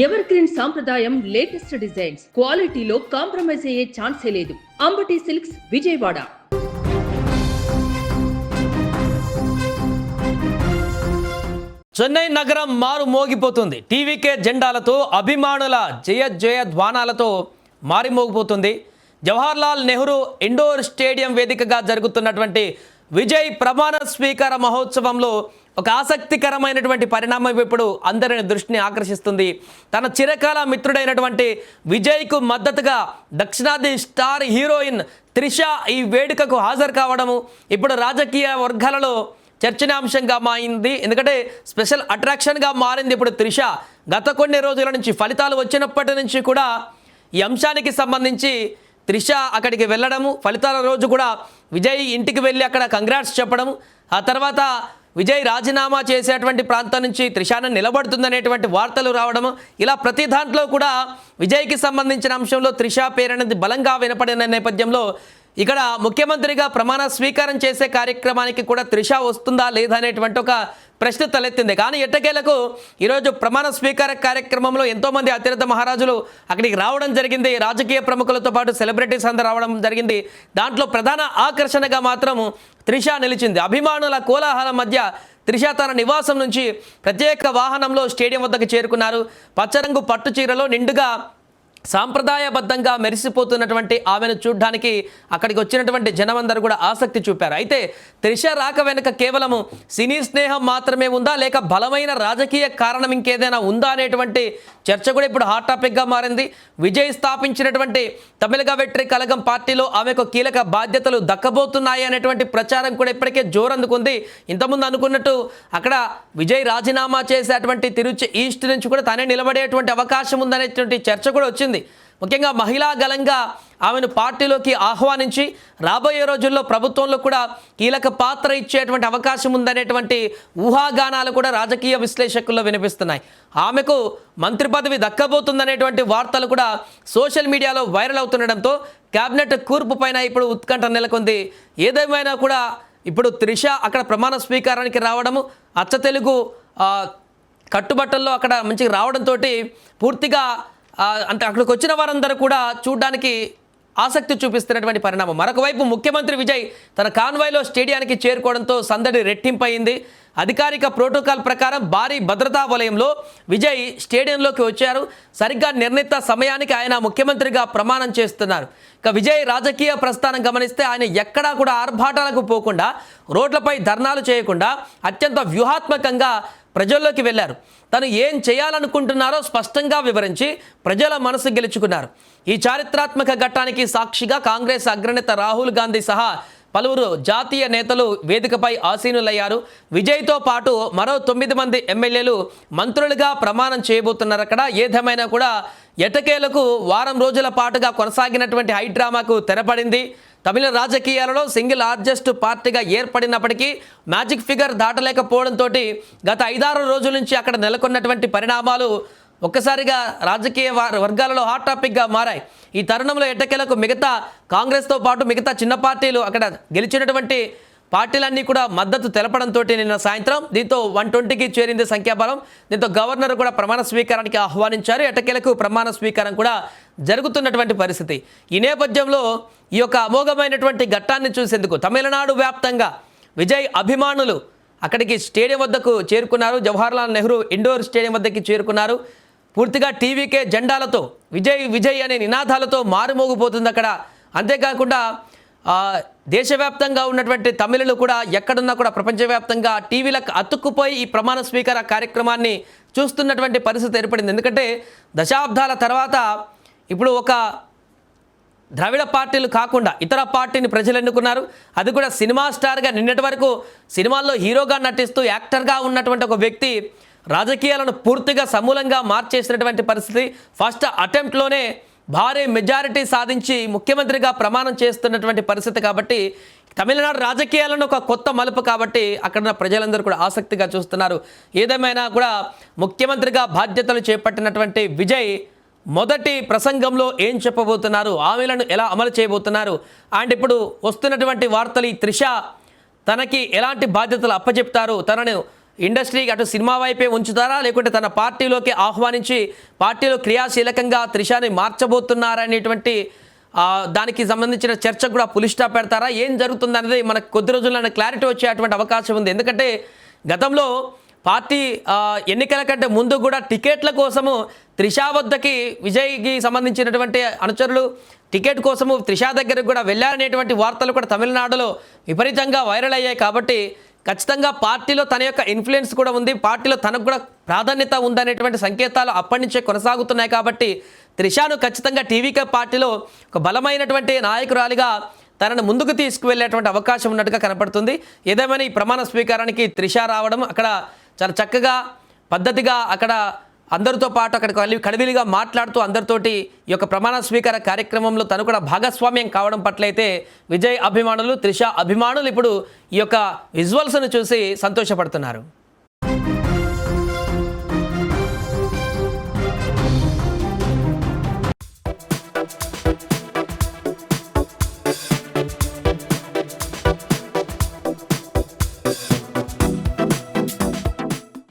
Ever green సాంప్రదాయం latest designs క్వాలిటీలో compromise అయ్యే ఛాన్సే లేదు. అంబటి సిల్క్స్ విజయవాడ. చెన్నై నగరం మారు మోగిపోతుంది. టీవీకే జెండాలతో అభిమానుల జయ ధ్వానాలతో మారిమోగిపోతుంది. జవహర్లాల్ నెహ్రూ ఇండోర్ స్టేడియం వేదికగా జరుగుతున్నటువంటి విజయ్ ప్రమాణ స్వీకార మహోత్సవంలో ఒక ఆసక్తికరమైనటువంటి పరిణామం ఇప్పుడు అందరిని దృష్టిని ఆకర్షిస్తుంది. తన చిరకాల మిత్రుడైనటువంటి విజయ్కు మద్దతుగా దక్షిణాది స్టార్ హీరోయిన్ త్రిష ఈ వేడుకకు హాజరు కావడము ఇప్పుడు రాజకీయ వర్గాలలో చర్చనీయాంశంగా మారింది. ఎందుకంటే స్పెషల్ అట్రాక్షన్గా మారింది ఇప్పుడు త్రిష. గత కొన్ని రోజుల నుంచి ఫలితాలు వచ్చినప్పటి నుంచి కూడా ఈ అంశానికి సంబంధించి త్రిష అక్కడికి వెళ్ళడము, ఫలితాల రోజు కూడా విజయ్ ఇంటికి వెళ్ళి అక్కడ కంగ్రాట్స్ చెప్పడము, ఆ తర్వాత విజయ్ రాజీనామా చేసేటువంటి ప్రాంతం నుంచి త్రిషాను నిలబడుతుందనేటువంటి వార్తలు రావడము, ఇలా ప్రతి దాంట్లో కూడా విజయ్కి సంబంధించిన అంశంలో త్రిష పేరు అనేది బలంగా వినపడిన నేపథ్యంలో ఇక్కడ ముఖ్యమంత్రిగా ప్రమాణ స్వీకారం చేసే కార్యక్రమానికి కూడా త్రిష వస్తుందా లేదా అనేటువంటి ఒక ప్రశ్న తలెత్తింది. కానీ ఎట్టకేలకు ఈరోజు ప్రమాణ స్వీకార కార్యక్రమంలో ఎంతోమంది అతిరథ మహారాజులు అక్కడికి రావడం జరిగింది. రాజకీయ ప్రముఖులతో పాటు సెలబ్రిటీస్ అందరూ రావడం జరిగింది. దాంట్లో ప్రధాన ఆకర్షణగా మాత్రం త్రిష నిలిచింది. అభిమానుల కోలాహలం మధ్య త్రిష తన నివాసం నుంచి ప్రత్యేక వాహనంలో స్టేడియం వద్దకు చేరుకున్నారు. పచ్చరంగు పట్టు చీరలో నిండుగా సాంప్రదాయబద్ధంగా మెరిసిపోతున్నటువంటి ఆమెను చూడ్డానికి అక్కడికి వచ్చినటువంటి జనమందరూ కూడా ఆసక్తి చూపారు. అయితే త్రిష రాక వెనుక కేవలము సినీ స్నేహం మాత్రమే ఉందా, లేక బలమైన రాజకీయ కారణం ఇంకేదైనా ఉందా అనేటువంటి చర్చ కూడా ఇప్పుడు హాట్ టాపిక్గా మారింది. విజయ్ స్థాపించినటువంటి తమిళగ వెట్రి కళగం పార్టీలో ఆమెకు కీలక బాధ్యతలు దక్కబోతున్నాయి అనేటువంటి ప్రచారం కూడా ఇప్పటికే జోరందుకుంది. ఇంతకుముందు అనుకున్నట్టు అక్కడ విజయ్ రాజీనామా చేసేటువంటి తిరుచి ఈస్ట్ నుంచి కూడా తానే నిలబడేటువంటి అవకాశం ఉందనేటువంటి చర్చ కూడా వచ్చింది. ముఖ్యంగా మహిళా గలంగా ఆమెను పార్టీలోకి ఆహ్వానించి రాబోయే రోజుల్లో ప్రభుత్వంలో కూడా కీలక పాత్ర ఇచ్చేటువంటి అవకాశం ఉందనేటువంటి ఊహాగానాలు కూడా రాజకీయ విశ్లేషకుల్లో వినిపిస్తున్నాయి. ఆమెకు మంత్రి పదవి దక్కబోతుందనేటువంటి వార్తలు కూడా సోషల్ మీడియాలో వైరల్ అవుతుండడంతో క్యాబినెట్ కూర్పు పైన ఇప్పుడు ఉత్కంఠ నెలకొంది. ఏదేమైనా కూడా ఇప్పుడు త్రిష అక్కడ ప్రమాణ స్వీకారానికి రావడము, అచ్చ తెలుగు కట్టుబట్టల్లో అక్కడ మంచిగా రావడంతో పూర్తిగా అంటే అక్కడికి వచ్చిన వారందరూ కూడా చూడడానికి ఆసక్తి చూపిస్తున్నటువంటి పరిణామం. మరొక వైపు ముఖ్యమంత్రి విజయ్ తన కాన్వాయ్లో స్టేడియానికి చేరుకోవడంతో సందడి రెట్టింపయింది. అధికారిక ప్రోటోకాల్ ప్రకారం భారీ భద్రతా వలయంలో విజయ్ స్టేడియంలోకి వచ్చారు. సరిగ్గా నిర్ణీత సమయానికి ఆయన ముఖ్యమంత్రిగా ప్రమాణం చేస్తున్నారు. ఇక విజయ్ రాజకీయ ప్రస్థానం గమనిస్తే ఆయన ఎక్కడా కూడా ఆర్భాటాలకు పోకుండా, రోడ్లపై ధర్నాలు చేయకుండా అత్యంత వ్యూహాత్మకంగా ప్రజల్లోకి వెళ్ళారు. తను ఏం చేయాలనుకుంటున్నారో స్పష్టంగా వివరించి ప్రజల మనసు గెలుచుకున్నారు. ఈ చారిత్రాత్మక ఘట్టానికి సాక్షిగా కాంగ్రెస్ అగ్రనేత రాహుల్ గాంధీ సహా పలువురు జాతీయ నేతలు వేదికపై ఆసీనులయ్యారు. విజయ్తో పాటు మరో 9 మంది ఎమ్మెల్యేలు మంత్రులుగా ప్రమాణం చేయబోతున్నారు. అక్కడ ఏదేమైనా కూడా ఎటకేలకు వారం రోజుల పాటుగా కొనసాగినటువంటి హైడ్రామాకు తెరపడింది. తమిళ రాజకీయాలలో సింగిల్ లార్జెస్ట్ పార్టీగా ఏర్పడినప్పటికీ మ్యాజిక్ ఫిగర్ దాటలేకపోవడంతో గత 5-6 రోజుల నుంచి అక్కడ నెలకొన్నటువంటి పరిణామాలు ఒక్కసారిగా రాజకీయ వర్గాలలో హాట్ టాపిక్గా మారాయి. ఈ తరుణంలో ఎట్టకేలకు మిగతా కాంగ్రెస్తో పాటు మిగతా చిన్న పార్టీలు అక్కడ గెలిచినటువంటి పార్టీలన్నీ కూడా మద్దతు తెలపడంతో నిన్న సాయంత్రం దీంతో 120కి చేరింది సంఖ్యాబలం. దీంతో గవర్నర్ కూడా ప్రమాణ స్వీకారానికి ఆహ్వానించారు. ఎట్టకేలకు ప్రమాణ స్వీకారం కూడా జరుగుతున్నటువంటి పరిస్థితి. ఈ నేపథ్యంలో ఈ యొక్క అమోఘమైనటువంటి ఘట్టాన్ని చూసేందుకు తమిళనాడు వ్యాప్తంగా విజయ్ అభిమానులు అక్కడికి స్టేడియం వద్దకు చేరుకున్నారు. జవహర్లాల్ నెహ్రూ ఇండోర్ స్టేడియం వద్దకు చేరుకున్నారు. పూర్తిగా టీవీకే జెండాలతో విజయ్ విజయ్ అనే నినాదాలతో మారుమోగిపోతుంది అక్కడ. అంతేకాకుండా దేశవ్యాప్తంగా ఉన్నటువంటి తమిళులు కూడా ఎక్కడున్నా కూడా ప్రపంచవ్యాప్తంగా టీవీలకు అతుక్కుపోయి ఈ ప్రమాణ స్వీకార కార్యక్రమాన్ని చూస్తున్నటువంటి పరిస్థితి ఏర్పడింది. ఎందుకంటే దశాబ్దాల తర్వాత ఇప్పుడు ఒక ద్రవిడ పార్టీలు కాకుండా ఇతర పార్టీని ప్రజలు ఎన్నుకున్నారు. అది కూడా సినిమా స్టార్గా. నిన్నటి వరకు సినిమాల్లో హీరోగా నటిస్తూ యాక్టర్గా ఉన్నటువంటి ఒక వ్యక్తి రాజకీయాలను పూర్తిగా సమూలంగా మార్చేసినటువంటి పరిస్థితి. ఫస్ట్ అటెంప్ట్లోనే భారీ మెజారిటీ సాధించి ముఖ్యమంత్రిగా ప్రమాణం చేస్తున్నటువంటి పరిస్థితి. కాబట్టి తమిళనాడు రాజకీయాలను ఒక కొత్త మలుపు కాబట్టి అక్కడ ప్రజలందరూ కూడా ఆసక్తిగా చూస్తున్నారు. ఏదేమైనా కూడా ముఖ్యమంత్రిగా బాధ్యతలు చేపట్టినటువంటి విజయ్ మొదటి ప్రసంగంలో ఏం చెప్పబోతున్నారు, హామీలను ఎలా అమలు చేయబోతున్నారు, అండ్ ఇప్పుడు వస్తున్నటువంటి వార్తలు ఈ త్రిష తనకి ఎలాంటి బాధ్యతలు అప్పచెప్తారు, తనను ఇండస్ట్రీకి అటు సినిమా వైపే ఉంచుతారా, లేకుంటే తన పార్టీలోకి ఆహ్వానించి పార్టీలో క్రియాశీలకంగా త్రిషాని మార్చబోతున్నారనేటువంటి దానికి సంబంధించిన చర్చకు కూడా పులి స్టాప్ పెడతారా, ఏం జరుగుతుందనేది మనకు కొద్ది రోజుల్లోనే క్లారిటీ వచ్చేటువంటి అవకాశం ఉంది. ఎందుకంటే గతంలో పార్టీ ఎన్నికల కంటే ముందు కూడా టికెట్ల కోసము త్రిషా వద్దకి విజయ్కి సంబంధించినటువంటి అనుచరులు టికెట్ కోసము త్రిషా దగ్గరకు కూడా వెళ్ళారనేటువంటి వార్తలు కూడా తమిళనాడులో విపరీతంగా వైరల్ అయ్యాయి. కాబట్టి ఖచ్చితంగా పార్టీలో తన యొక్క ఇన్ఫ్లుయెన్స్ కూడా ఉంది, పార్టీలో తనకు కూడా ప్రాధాన్యత ఉందనేటువంటి సంకేతాలు అప్పటి నుంచే కొనసాగుతున్నాయి. కాబట్టి త్రిషాను ఖచ్చితంగా టీవీకే పార్టీలో ఒక బలమైనటువంటి నాయకురాలిగా తనను ముందుకు తీసుకువెళ్ళేటువంటి అవకాశం ఉన్నట్టుగా కనపడుతుంది. ఏదేమైనా ఈ ప్రమాణ స్వీకారానికి త్రిష రావడం అక్కడ చాలా చక్కగా పద్ధతిగా అక్కడ అందరితో పాటు అక్కడ కడివిలిగా మాట్లాడుతూ అందరితోటి ఈ యొక్క ప్రమాణ స్వీకార కార్యక్రమంలో తను కూడా భాగస్వామ్యం కావడం పట్లయితే విజయ్ అభిమానులు త్రిష అభిమానులు ఇప్పుడు ఈ యొక్క విజువల్స్ను చూసి సంతోషపడుతున్నారు.